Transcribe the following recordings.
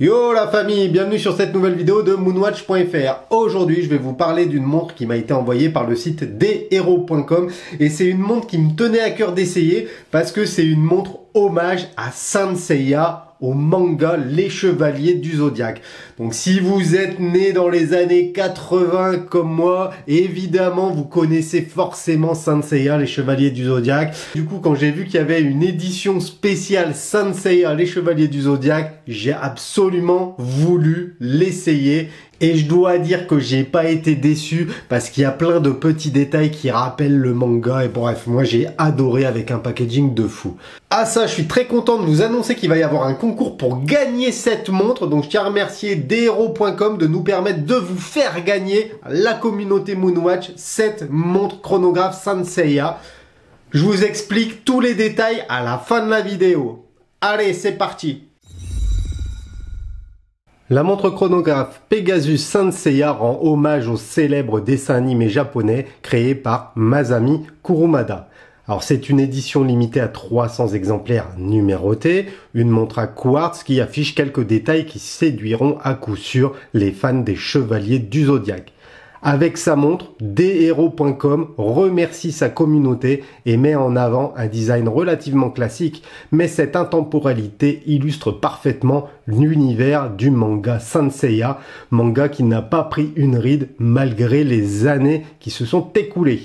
Yo la famille, bienvenue sur cette nouvelle vidéo de moonwatch.fr. Aujourd'hui, je vais vous parler d'une montre qui m'a été envoyée par le site deshero.com et c'est une montre qui me tenait à cœur d'essayer parce que c'est une montre hommage à Saint Seiya, au manga Les Chevaliers du Zodiaque. Donc si vous êtes né dans les années 80 comme moi, évidemment vous connaissez forcément Saint Seiya, Les Chevaliers du Zodiaque. Du coup, quand j'ai vu qu'il y avait une édition spéciale Saint Seiya, Les Chevaliers du Zodiaque, j'ai absolument voulu l'essayer. Et je dois dire que j'ai pas été déçu parce qu'il y a plein de petits détails qui rappellent le manga. Et bref, moi j'ai adoré avec un packaging de fou. Ah ça, je suis très content de vous annoncer qu'il va y avoir un concours pour gagner cette montre. Donc je tiens à remercier deshero.com de nous permettre de vous faire gagner, la communauté Moonwatch, cette montre chronographe Saint Seiya. Je vous explique tous les détails à la fin de la vidéo. Allez, c'est parti! La montre chronographe Pegasus Saint Seiya rend hommage au célèbre dessin animé japonais créé par Masami Kurumada. Alors c'est une édition limitée à 300 exemplaires numérotés, une montre à quartz qui affiche quelques détails qui séduiront à coup sûr les fans des Chevaliers du Zodiaque. Avec sa montre, deshero.com remercie sa communauté et met en avant un design relativement classique, mais cette intemporalité illustre parfaitement l'univers du manga Saint Seiya, manga qui n'a pas pris une ride malgré les années qui se sont écoulées.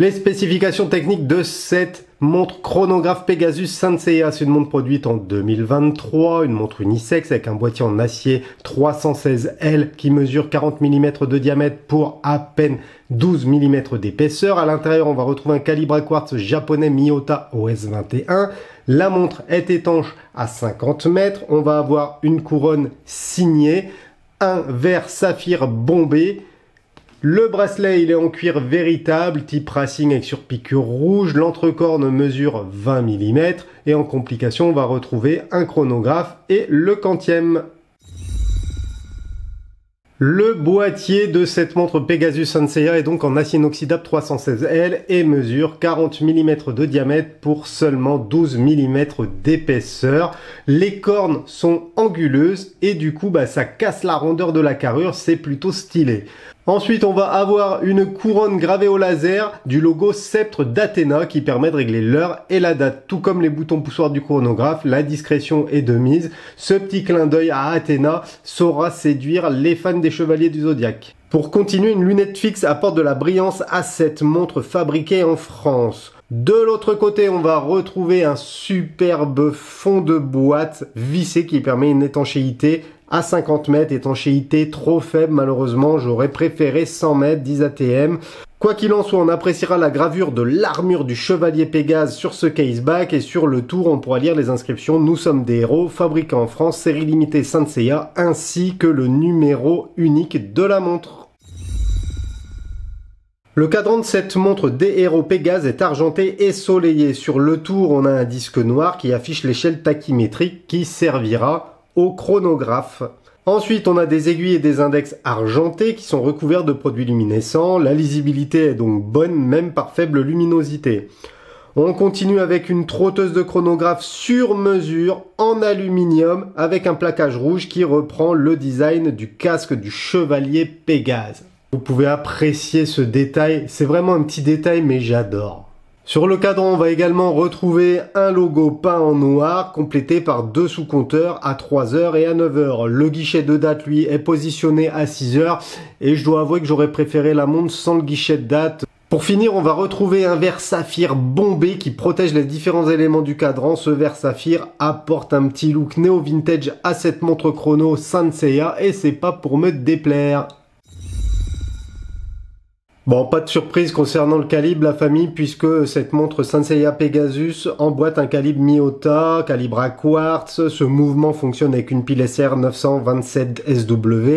Les spécifications techniques de cette montre chronographe Pegasus Saint Seiya, c'est une montre produite en 2023, une montre unisexe avec un boîtier en acier 316L qui mesure 40 mm de diamètre pour à peine 12 mm d'épaisseur. À l'intérieur, on va retrouver un calibre à quartz japonais Miyota OS21. La montre est étanche à 50 mètres. On va avoir une couronne signée, un verre saphir bombé. Le bracelet, il est en cuir véritable, type racing avec surpiqûre rouge. L'entrecorne mesure 20 mm. Et en complication, on va retrouver un chronographe et le quantième. Le boîtier de cette montre Pegasus Saint Seiya est donc en acier inoxydable 316L et mesure 40 mm de diamètre pour seulement 12 mm d'épaisseur. Les cornes sont anguleuses et du coup ça casse la rondeur de la carrure, c'est plutôt stylé. Ensuite, on va avoir une couronne gravée au laser du logo sceptre d'Athéna qui permet de régler l'heure et la date. Tout comme les boutons poussoirs du chronographe, la discrétion est de mise. Ce petit clin d'œil à Athéna saura séduire les fans des Chevaliers du Zodiaque. Pour continuer, une lunette fixe apporte de la brillance à cette montre fabriquée en France. De l'autre côté, on va retrouver un superbe fond de boîte vissé qui permet une étanchéité à 50 mètres, étanchéité trop faible malheureusement, j'aurais préféré 100 mètres, 10 ATM. Quoi qu'il en soit, on appréciera la gravure de l'armure du Chevalier Pégase sur ce caseback et sur le tour, on pourra lire les inscriptions « Nous sommes des héros, fabriqués en France, série limitée Saint Seiya » ainsi que le numéro unique de la montre. Le cadran de cette montre Deshero Pégase est argenté et soleillé. Sur le tour, on a un disque noir qui affiche l'échelle tachymétrique qui servira au chronographe. Ensuite, on a des aiguilles et des index argentés qui sont recouverts de produits luminescents. La lisibilité est donc bonne, même par faible luminosité. On continue avec une trotteuse de chronographe sur mesure en aluminium avec un plaquage rouge qui reprend le design du casque du Chevalier Pégase. Vous pouvez apprécier ce détail, c'est vraiment un petit détail mais j'adore. Sur le cadran, on va également retrouver un logo peint en noir, complété par deux sous-compteurs à 3h et à 9h. Le guichet de date, lui, est positionné à 6h, et je dois avouer que j'aurais préféré la montre sans le guichet de date. Pour finir, on va retrouver un verre saphir bombé qui protège les différents éléments du cadran. Ce verre saphir apporte un petit look néo-vintage à cette montre chrono Saint Seiya, et c'est pas pour me déplaire. Bon, pas de surprise concernant le calibre, la famille, puisque cette montre Saint Seiya Pegasus emboîte un calibre Miyota, calibre à quartz. Ce mouvement fonctionne avec une pile SR 927 SW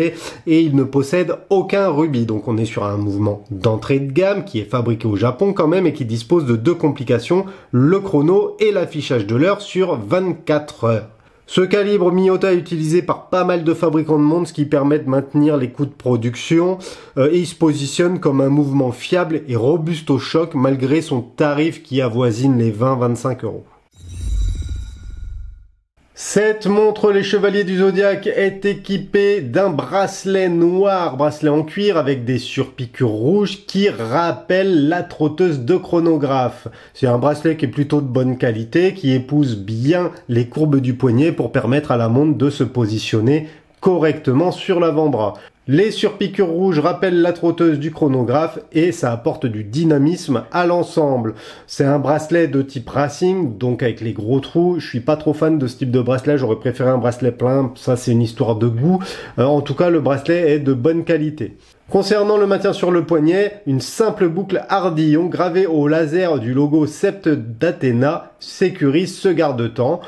et il ne possède aucun rubis. Donc on est sur un mouvement d'entrée de gamme qui est fabriqué au Japon quand même et qui dispose de deux complications, le chrono et l'affichage de l'heure sur 24 heures. Ce calibre Miyota est utilisé par pas mal de fabricants de montres, ce qui permet de maintenir les coûts de production et il se positionne comme un mouvement fiable et robuste au choc malgré son tarif qui avoisine les 20-25 euros. Cette montre, les Chevaliers du Zodiaque, est équipée d'un bracelet noir, bracelet en cuir avec des surpiqûres rouges qui rappellent la trotteuse de chronographe. C'est un bracelet qui est plutôt de bonne qualité, qui épouse bien les courbes du poignet pour permettre à la montre de se positionner correctement sur l'avant-bras. Les surpiqûres rouges rappellent la trotteuse du chronographe et ça apporte du dynamisme à l'ensemble. C'est un bracelet de type racing, donc avec les gros trous. Je suis pas trop fan de ce type de bracelet, j'aurais préféré un bracelet plein, ça c'est une histoire de goût. En tout cas, le bracelet est de bonne qualité. Concernant le maintien sur le poignet, une simple boucle Ardillon gravée au laser du logo Sept d'Athéna sécurise ce garde-temps.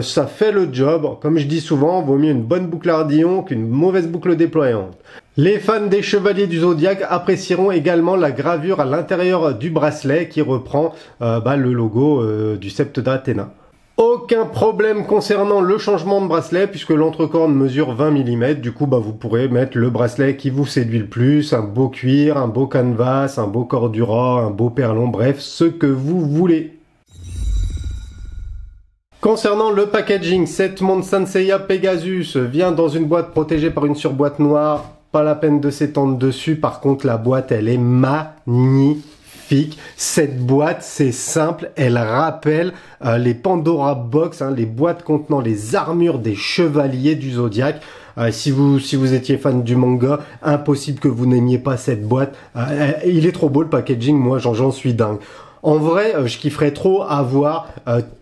Ça fait le job. Comme je dis souvent, vaut mieux une bonne boucle Ardillon qu'une mauvaise boucle déployante. Les fans des Chevaliers du Zodiaque apprécieront également la gravure à l'intérieur du bracelet qui reprend le logo du Sept d'Athéna. Aucun problème concernant le changement de bracelet puisque l'entrecorne mesure 20 mm. Du coup, vous pourrez mettre le bracelet qui vous séduit le plus, un beau cuir, un beau canvas, un beau cordura, un beau perlon, bref, ce que vous voulez. Concernant le packaging, cette montre Sanseiya Pegasus vient dans une boîte protégée par une surboîte noire. Pas la peine de s'étendre dessus. Par contre, la boîte, elle est magnifique. Cette boîte, c'est simple. Elle rappelle les Pandora Box, les boîtes contenant les armures des Chevaliers du Zodiaque. Si vous étiez fan du manga, impossible que vous n'aimiez pas cette boîte. Il est trop beau le packaging. Moi, j'en suis dingue. En vrai, je kifferais trop avoir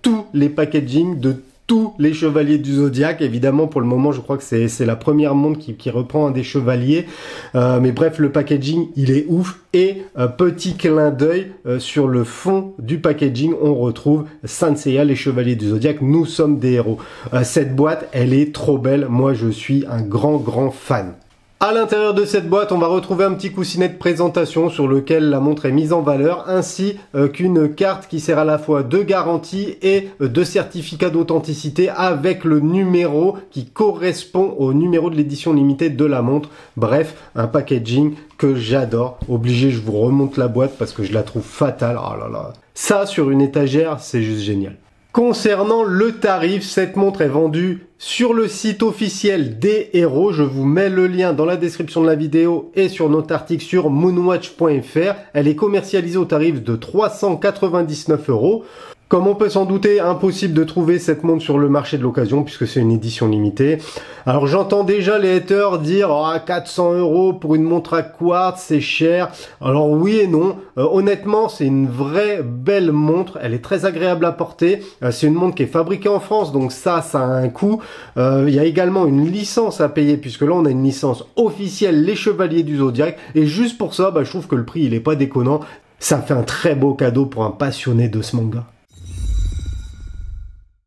tous les packaging de tous les Chevaliers du Zodiaque. Évidemment, pour le moment, je crois que c'est la première montre qui reprend un des Chevaliers. Mais bref, le packaging, il est ouf. Et petit clin d'œil, sur le fond du packaging, on retrouve Sanseiya, les Chevaliers du Zodiaque. Nous sommes des héros. Cette boîte, elle est trop belle. Moi, je suis un grand fan. À l'intérieur de cette boîte, on va retrouver un petit coussinet de présentation sur lequel la montre est mise en valeur, ainsi qu'une carte qui sert à la fois de garantie et de certificat d'authenticité avec le numéro qui correspond au numéro de l'édition limitée de la montre. Bref, un packaging que j'adore. Obligé, je vous remonte la boîte parce que je la trouve fatale. Oh là là. Ça, sur une étagère, c'est juste génial. Concernant le tarif, cette montre est vendue sur le site officiel des héros. Je vous mets le lien dans la description de la vidéo et sur notre article sur moonwatch.fr. Elle est commercialisée au tarif de 399 €. Comme on peut s'en douter, impossible de trouver cette montre sur le marché de l'occasion puisque c'est une édition limitée. Alors j'entends déjà les haters dire 400 € pour une montre à quartz, c'est cher. Alors oui et non. Honnêtement, c'est une vraie belle montre. Elle est très agréable à porter. C'est une montre qui est fabriquée en France, donc ça a un coût. Il y a également une licence à payer puisque là on a une licence officielle Les Chevaliers du Zodiaque. Et juste pour ça, je trouve que le prix il est pas déconnant. Ça fait un très beau cadeau pour un passionné de ce manga.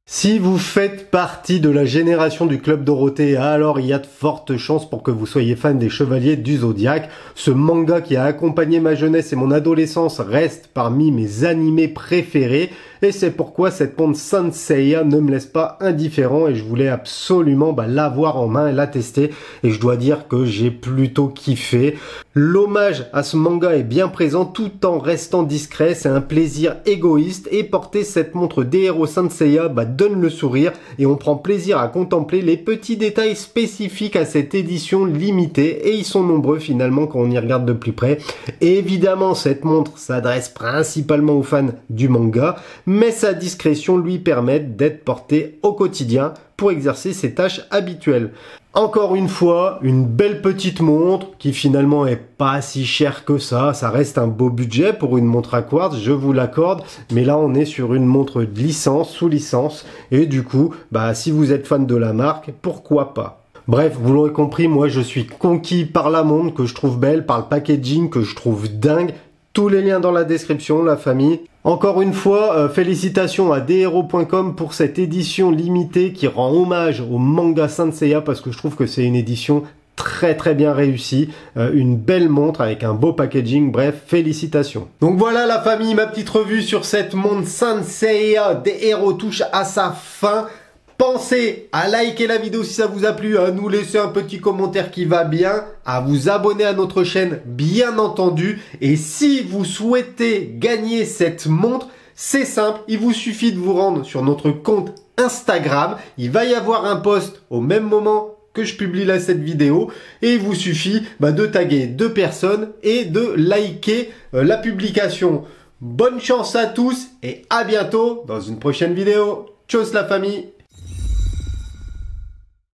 Si vous faites partie de la génération du Club Dorothée, alors il y a de fortes chances pour que vous soyez fan des Chevaliers du Zodiaque. Ce manga qui a accompagné ma jeunesse et mon adolescence reste parmi mes animés préférés. Et c'est pourquoi cette montre Sanseiya ne me laisse pas indifférent et je voulais absolument l'avoir en main et la tester. Et je dois dire que j'ai plutôt kiffé. L'hommage à ce manga est bien présent tout en restant discret. C'est un plaisir égoïste et porter cette montre des héros Sanseiya donne le sourire et on prend plaisir à contempler les petits détails spécifiques à cette édition limitée et ils sont nombreux finalement quand on y regarde de plus près. Et évidemment, cette montre s'adresse principalement aux fans du manga, mais sa discrétion lui permet d'être portée au quotidien pour exercer ses tâches habituelles. Encore une fois, une belle petite montre qui finalement est pas si chère que ça. Ça reste un beau budget pour une montre à quartz, je vous l'accorde. Mais là, on est sur une montre de licence, sous licence. Et du coup, si vous êtes fan de la marque, pourquoi pas? Bref, vous l'aurez compris, moi je suis conquis par la montre que je trouve belle, par le packaging que je trouve dingue. Tous les liens dans la description, la famille. Encore une fois, félicitations à deshero.com pour cette édition limitée qui rend hommage au manga Sanseiya parce que je trouve que c'est une édition très bien réussie, une belle montre avec un beau packaging, bref, félicitations. Donc voilà la famille, ma petite revue sur cette montre Sanseiya des héros touche à sa fin. Pensez à liker la vidéo si ça vous a plu, à nous laisser un petit commentaire qui va bien, à vous abonner à notre chaîne bien entendu. Et si vous souhaitez gagner cette montre, c'est simple, il vous suffit de vous rendre sur notre compte Instagram. Il va y avoir un post au même moment que je publie là cette vidéo et il vous suffit de taguer 2 personnes et de liker la publication. Bonne chance à tous et à bientôt dans une prochaine vidéo. Tchuss la famille!